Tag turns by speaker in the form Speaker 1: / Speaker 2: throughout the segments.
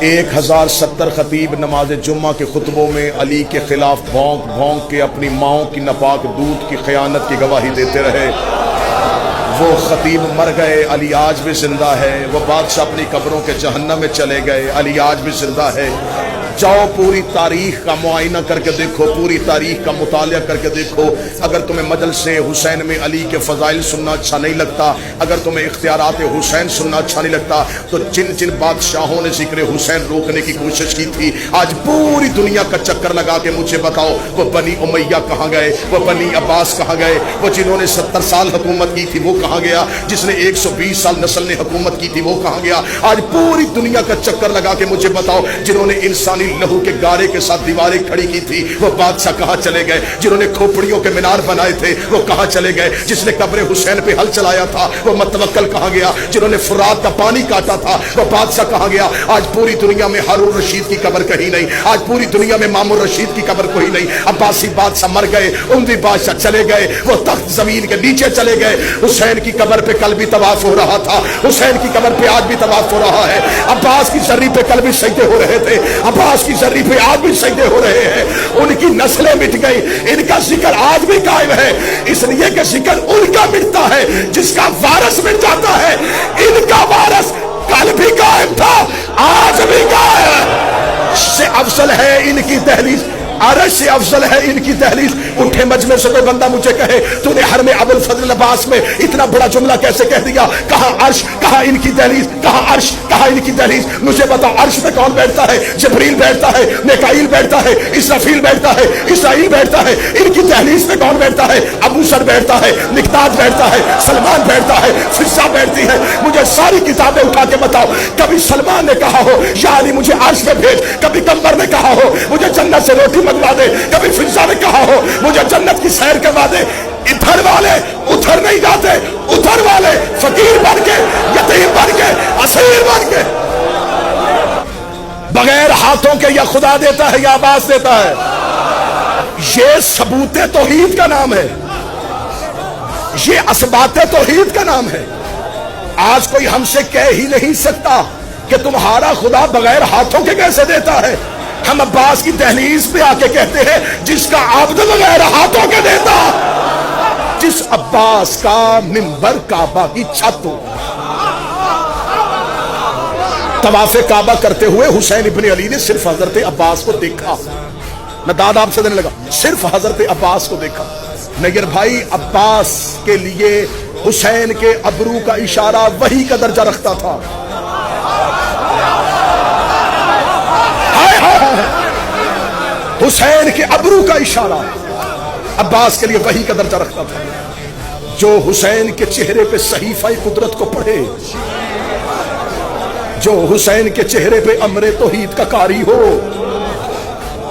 Speaker 1: 1070 खतीब नमाज जुम्मा के खुतबों में अली के खिलाफ भौंक भौंक के अपनी माओं की नापाक दूध की खयानत की गवाही देते रहे। वो खतीब मर गए, अली आज भी जिंदा है। वो बादशाह अपनी कब्रों के जहन्नम में चले गए, अली आज भी जिंदा है। जाओ पूरी तारीख का मुआयना करके देखो, पूरी तारीख का मुतालिया करके देखो। अगर तुम्हें मजलिस हुसैन में अली के फजाइल सुनना अच्छा नहीं लगता, अगर तुम्हें इख्तियारात हुसैन सुनना अच्छा नहीं लगता, तो जिन जिन बादशाहों ने जिक्र हुसैन रोकने की कोशिश की थी, आज पूरी दुनिया का चक्कर लगा के मुझे बताओ वो बनी उमैया कहाँ गए, वो बनी अब्बास कहाँ गए, वो जिन्होंने 70 साल हुकूमत की थी वो कहाँ गया, जिसने 120 साल नस्ल ने हुकूमत की थी वो कहाँ गया। आज पूरी दुनिया का चक्कर लगा के मुझे बताओ जिन्होंने इंसानी लहू के गारे के साथ दीवारें खड़ी की थी वो बादशाह कहां चले गए, जिन्होंने खोपड़ियों के मीनार बनाए थे वो कहां चले गए, जिसने कब्र हुसैन पे हल चलाया था वो मतवक्कल कहां गया, जिन्होंने फुरात का पानी काटा था वो बादशाह कहां गया। आज पूरी दुनिया में हारून रशीद की कब्र कहीं नहीं, आज पूरी दुनिया में मामूर रशीद की कब्र कोई नहीं। अब्बासी बादशाह मर गए, उमवी बादशाह चले गए, वो तख्त जमीन के नीचे चले गए। हुसैन की कब्र पे कल भी तवाफ हो रहा था, हुसैन की कब्र पे आज भी तवाफ हो रहा है। अब्बास की जर्री पे कल भी सजदे हो रहे थे, अब्बास की जर्री पे आज भी सजदे हो रहे हैं। उनकी नस्लें मिट गई, इनका जिक्र आज भी कायम है, इसलिए कि जिक्र उनका मिटता है जिसका वारस मिट जाता है। इनका वारस कल भी कायम था, आज भी कायम से अफजल है इनकी तहरीर, अरश से अफजल है इनकी तहरीर। उठे मजमे से कोई बंदा मुझे कहे तूने हर में अबुल फजल अब्बास में इतना बड़ा जुमला कैसे कह दिया, कहा अर्श, कहा इनकी तहरीर, कहा अर्श, कहा इनकी तहरीर। मुझे बताओ अर्श पे कौन बैठता है? जिब्रील बैठता है, मिकाईल बैठता है, इसराफील बैठता है, इसराइल बैठता है। इनकी तहरीर पे कौन बैठता है? अबू सर बैठता है, मिकदाद बैठता है, सलमान बैठता है, फिजा बैठती है। मुझे सारी किताबें उठा के बताओ कभी सलमान ने कहा हो या अली मुझे अर्श पे भेज, कभी कंबर ने कहा हो मुझे जन्नत से रोटी मंगवा दे, कभी फिजा ने कहा हो मुझे जन्नत की सैर करवा दे। इधर वाले उधर नहीं जाते, उधर वाले फकीर बन के, यतीम बन के, असीर बन के, बगैर हाथों के या खुदा देता है या अब्बास देता है। ये सबूते तौहीद का नाम है, ये असबाते तौहीद का नाम है। आज कोई हमसे कह ही नहीं सकता कि तुम्हारा खुदा बगैर हाथों के कैसे देता है। हम अब्बास की दहलीज पे आके कहते हैं जिसका आब्द बगैर हाथों के देता, जिस अब्बास का मिंबर काबा की छत हो। तवाफे काबा करते हुए हुसैन इब्ने अली ने सिर्फ हजरत अब्बास को देखा, मैं दाद आपसे देने लगा, सिर्फ हजरत अब्बास को देखा। नगर भाई अब्बास के लिए हुसैन के अबरू का इशारा वही का दर्जा रखता था। हुसैन के अबरू का इशारा अब्बास के लिए वही का दर्जा रखता था। जो हुसैन के चेहरे पे सहीफा कुदरत को पढ़े, जो हुसैन के चेहरे पे अमरे तौहीद का कारी हो,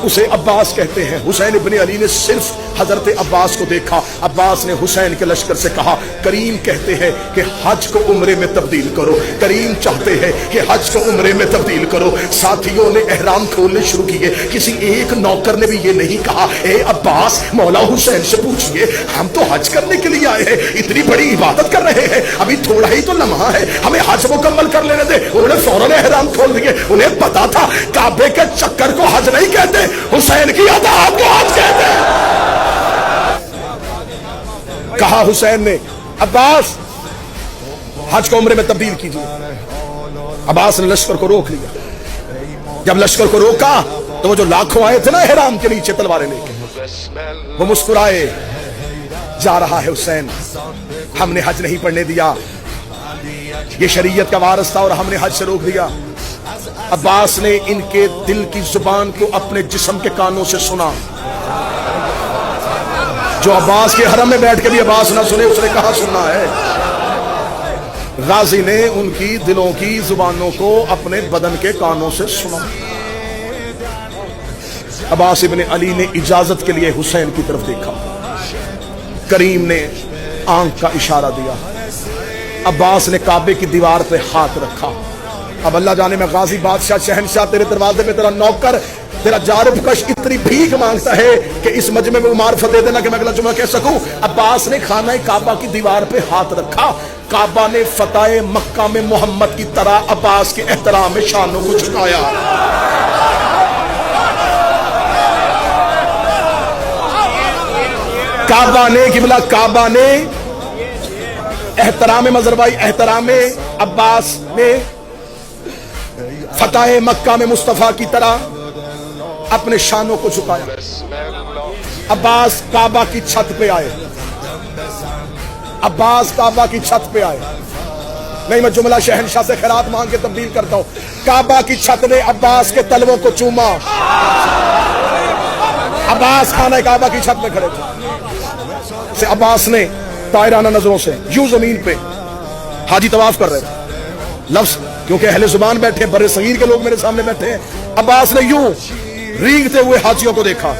Speaker 1: उसे अब्बास कहते हैं। हुसैन इब्ने अली ने सिर्फ हजरत अब्बास को देखा। अब्बास ने हुसैन के लश्कर से कहा करीम कहते हैं कि हज को उम्रे में तब्दील करो, करीम चाहते हैं कि हज को उम्रे में तब्दील करो। साथियों ने एहराम खोलने शुरू किए, किसी एक नौकर ने भी ये नहीं कहा ए अब्बास मौला हुसैन से पूछिए, हम तो हज करने के लिए आए हैं, इतनी बड़ी इबादत कर रहे हैं, अभी थोड़ा ही तो लम्हा है, हमें हज मुकम्मल कर लेने दे। उन्होंने फौरन एहराम खोल दिए, उन्हें पता था काबे के चक्कर को हज नहीं कहते, हुसैन की अताअत को हज कहते हैं। कहा हुसैन ने अब्बास हज को उम्रे में तब्दील कीजिए। अब्बास ने लश्कर को रोक लिया। जब लश्कर को रोका तो वो जो लाखों आए थे ना एहराम के नीचे तलवारें लेके, वो मुस्कुराए। जा रहा है हुसैन, हमने हज नहीं पढ़ने दिया, ये शरीयत का वारिस था और हमने हज से रोक दिया। अब्बास ने इनके दिल की जुबान को अपने जिस्म के कानों से सुना। जो अब्बास के हरम में बैठ के भी अब्बास ना सुने उसने कहा सुनना है। गाजी ने उनकी दिलों की जुबानों को अपने बदन के कानों से सुना। अब्बास इब्ने अली ने इजाजत के लिए हुसैन की तरफ देखा, करीम ने आंख का इशारा दिया। अब्बास ने काबे की दीवार पे हाथ रखा, اب اللہ جانے میں غازی بادشاہ شہنشاہ تیرے دروازے پہ تیرا نوکر تیرا جارب کش اتنی بھیک مانگتا ہے کہ اس مجمع میں معرفت دے دینا کہ میں اگلا جمعہ کہہ سکوں. عباس نے خانہ کعبہ کی دیوار پہ ہاتھ رکھا. کعبہ نے فتح مکہ میں محمد کی طرح عباس کے احترام میں شانوں کو جھکایا. کعبہ نے قبلہ کعبہ نے احترام مظہربائی احترام عباس نے فتح مکہ میں مصطفیٰ کی طرح اپنے شانوں کو جھکایا. عباس کعبہ کی چھت پہ آئے. عباس کعبہ کی چھت پہ آئے. نہیں میں جملہ شہنشاہ سے خیرات مانگ کے تبدیل کرتا ہوں. کعبہ کی چھت نے عباس کے تلووں کو چوما. عباس خانہ کعبہ کی چھت میں کھڑے تھے. عباس نے طائرانہ نظروں سے یوں زمین پہ حاجی طواف کر رہے تھے لفظ کیونکہ اہل زبان بیٹھے برے صغیر کے لوگ میرے سامنے بیٹھے ہیں. عباس نے یوں رینگتے ہوئے حاجیوں کو دیکھا.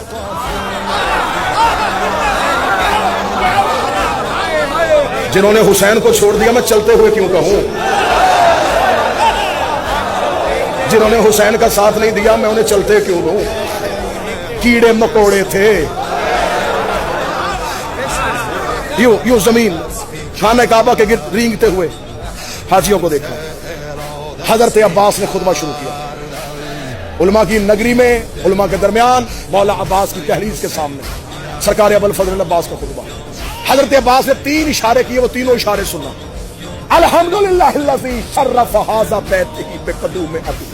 Speaker 1: جنہوں نے حسین کو چھوڑ دیا میں چلتے ہوئے کیوں کہوں. جنہوں نے حسین کا ساتھ نہیں دیا میں انہیں چلتے کیوں کہوں. کیڑے مکوڑے تھے. یوں زمین خانہ کعبہ کے گرد رینگتے ہوئے حاجیوں کو دیکھا. حضرت عباس نے خطبہ شروع کیا. علماء کی نگری میں علماء کے درمیان مولا عباس کی تحریر کے سامنے سرکار ابوالفضل عباس کا خطبہ. حضرت عباس نے 3 اشارے کیے. وہ تینوں اشارے سننا. الحمدللہ الذی شرف ھذا بیتہ بقدوم ابی.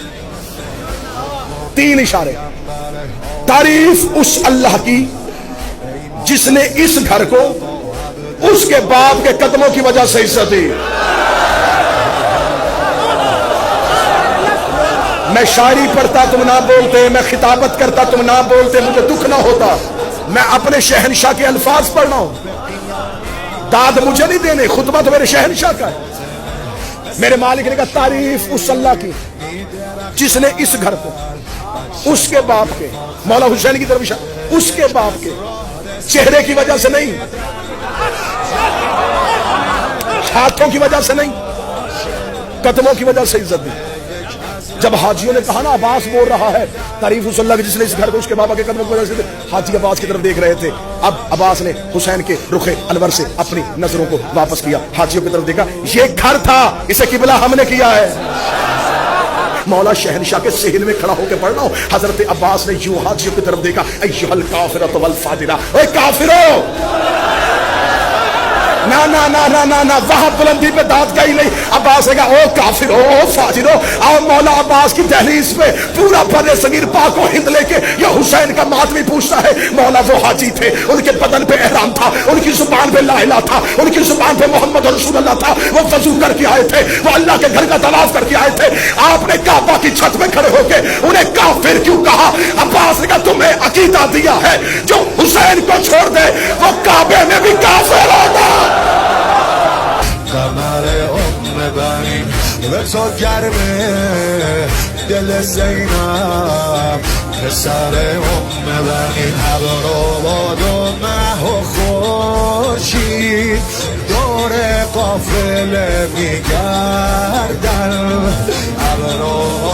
Speaker 1: 3 اشارے. تعریف اس اللہ کی جس نے اس گھر کو اس کے باپ کے قدموں کی وجہ سے عزت دی. میں شاعری پڑھتا تم نہ بولتے, میں خطابت کرتا تم نہ بولتے, مجھے دکھ نہ ہوتا. میں اپنے شہنشاہ کے الفاظ پڑھ رہا ہوں. داد مجھے نہیں دینے, خطبہ تو میرے شہنشاہ کا ہے. میرے مالک نے کہا تعریف اس اللہ کی جس نے اس گھر کو اس کے باپ کے مولا حسین کی طرف اشارہ اس کے باپ کے چہرے کی وجہ سے نہیں, ہاتھوں کی وجہ سے نہیں, قدموں کی وجہ سے عزت دی. جب حاجیوں نے کہا نا عباس بول رہا ہے تعریف اس اللہ کی جس نے اس گھر کو اس کے بابا کے قدموں کی وجہ سے, حاجی عباس کی طرف دیکھ رہے تھے. اب عباس نے حسین کے رخ انور سے اپنی نظروں کو واپس کیا, حاجیوں کی طرف دیکھا. یہ گھر تھا, اسے قبلہ ہم نے کیا ہے. مولا شہنشاہ کے صحن میں کھڑا ہو کے پڑھ رہا ہوں. حضرت عباس نے یوں حاجیوں کی طرف دیکھا. ایھا الکافرۃ والفاجرہ, اے کافرو. نا نا نا نا نا نا وہاں بلندی پہ داد کا ہی نہیں. عباس نے کہا او کافرو او فاجرو. اور مولا عباس کی دہلیز پہ پورا بر صغیر پاک و ہند لے کے یہ حسین کا ماتمی پوچھتا ہے. مولا وہ حاجی تھے, ان کے بدن پہ احرام تھا, ان کی زبان پہ لا الہ تھا, ان کی زبان پہ محمد رسول اللہ تھا. وہ وضو کر کے آئے تھے, وہ اللہ کے گھر کا طواف کر کے آئے تھے. آپ نے کعبہ کی چھت میں کھڑے ہو کے انہیں کافر کیوں کہا؟ عباس نے کہا تمہیں عقیدہ دیا ہے جو حسین کو چھوڑ دے وہ کعبے میں بھی کافر ہوگا.
Speaker 2: قمر بنی و تو گرمه دل زینب پسر بنی ابرواد و مه و خورشید دور قافله میگردن ابرواد